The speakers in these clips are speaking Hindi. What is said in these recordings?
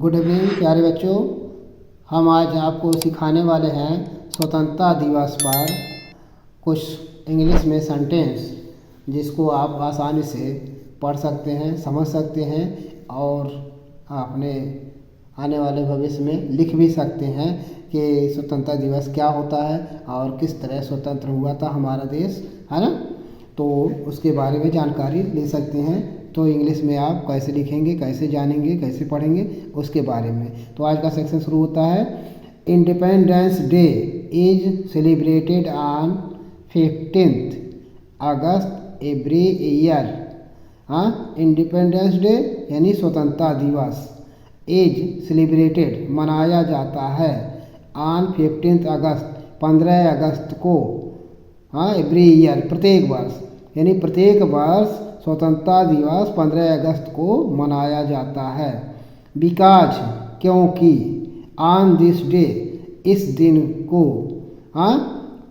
गुड इवनिंग प्यारे बच्चों। हम आज आपको सिखाने वाले हैं स्वतंत्रता दिवस पर कुछ इंग्लिश में सेंटेंस जिसको आप आसानी से पढ़ सकते हैं, समझ सकते हैं और अपने आने वाले भविष्य में लिख भी सकते हैं कि स्वतंत्रता दिवस क्या होता है और किस तरह स्वतंत्र हुआ था हमारा देश, है ना। तो उसके बारे में जानकारी ले सकते हैं। तो इंग्लिश में आप कैसे लिखेंगे, कैसे जानेंगे, कैसे पढ़ेंगे उसके बारे में। तो आज का सेक्शन शुरू होता है। Independence day is celebrated on 15 August every year. हाँ, इंडिपेंडेंस डे यानी स्वतंत्रता दिवस इज सेलिब्रेटेड मनाया जाता है ऑन 15 अगस्त 15 अगस्त को। हाँ, एवरी ईयर प्रत्येक वर्ष, यानी प्रत्येक वर्ष स्वतंत्रता दिवस 15 अगस्त को मनाया जाता है। बिकॉज क्योंकि ऑन दिस डे इस दिन को, हाँ,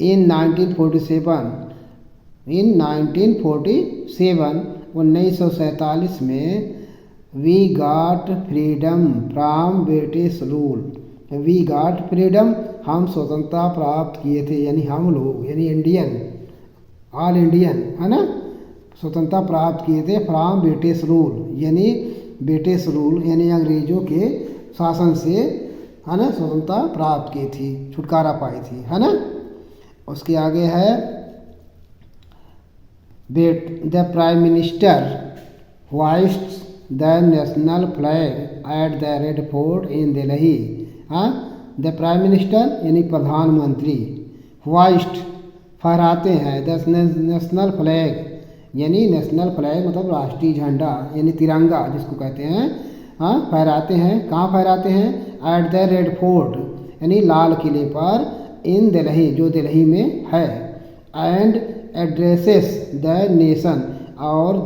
इन 1947 में we got freedom from British rule. We got freedom, हम स्वतंत्रता प्राप्त किए थे, यानी हम लोग, यानी इंडियन, ऑल इंडियन, है ना, स्वतंत्रता प्राप्त किए थे फ्रॉम ब्रिटिश रूल, यानी ब्रिटिश रूल यानी अंग्रेजों के शासन से, है ना, स्वतंत्रता प्राप्त की थी, छुटकारा पाई थी, है ना। उसके आगे है the prime minister hoists the national flag at the Red Fort in Delhi. हाँ, द प्राइम मिनिस्टर यानी प्रधानमंत्री, होइस्ट फहराते हैं, द नेशनल फ्लैग यानी नेशनल फ्लैग मतलब राष्ट्रीय झंडा यानी तिरंगा जिसको कहते हैं। हाँ, फहराते हैं, कहाँ फहराते हैं? एट द रेड फोर्ट यानी लाल किले पर, इन दिल्ली जो दिल्ली में है, एंड एड्रेसेस द नेशन और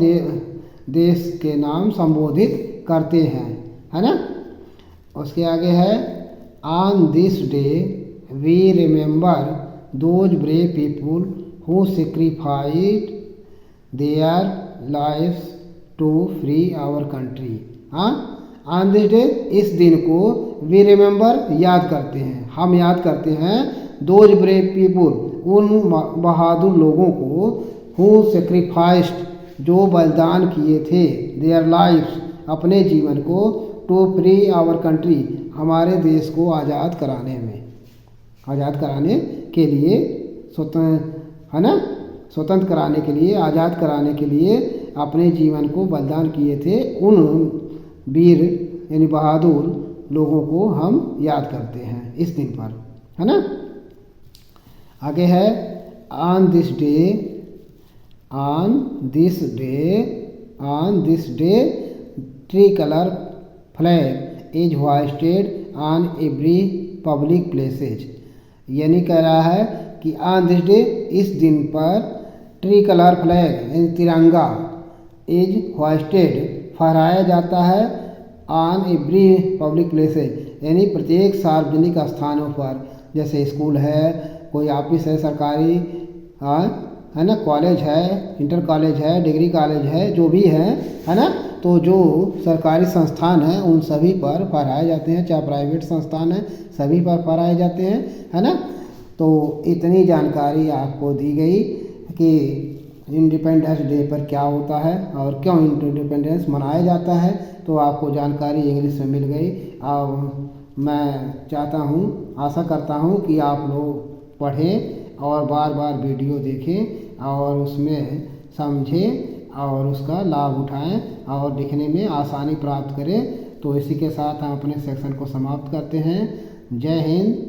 देश के नाम संबोधित करते हैं, है ना। उसके आगे है on this day we remember those brave people who sacrificed their lives to free our country. हाँ, ऑन दिस डे इस दिन को वी रिमेंबर याद करते हैं, हम याद करते हैं दोज ब्रेव पीपुल उन बहादुर लोगों को, हु सेक्रीफाइस्ड जो बलिदान किए थे, देयर लाइफ्स अपने जीवन को, टू फ्री आवर कंट्री हमारे देश को आज़ाद कराने में, आज़ाद कराने के लिए, स्वतंत्र, है ना, स्वतंत्र कराने के लिए, आज़ाद कराने के लिए अपने जीवन को बलिदान किए थे। उन वीर यानी बहादुर लोगों को हम याद करते हैं इस दिन पर, है ना। आगे है on this day tricolour flag is hoisted on every public places. यानी कह रहा है कि ऑन दिस डे इस दिन पर ट्री कलर फ्लैग यानी तिरंगा इज होइस्टेड फहराया जाता है ऑन एवरी पब्लिक प्लेसेज यानी प्रत्येक सार्वजनिक स्थानों पर, जैसे स्कूल है, कोई ऑफिस है सरकारी, हाँ, है ना, कॉलेज है, इंटर कॉलेज है, डिग्री कॉलेज है, जो भी है ना, तो जो सरकारी संस्थान हैं उन सभी पर फहराए जाते हैं, चाहे प्राइवेट संस्थान है सभी पर फहराए जाते हैं, है ना। तो इतनी जानकारी आपको दी गई कि इंडिपेंडेंस डे पर क्या होता है और क्यों इंडिपेंडेंस मनाया जाता है। तो आपको जानकारी इंग्लिश में मिल गई और मैं चाहता हूँ, आशा करता हूँ कि आप लोग पढ़ें और बार बार वीडियो देखें और उसमें समझें और उसका लाभ उठाएं और लिखने में आसानी प्राप्त करें। तो इसी के साथ हम अपने सेक्शन को समाप्त करते हैं। जय हिंद।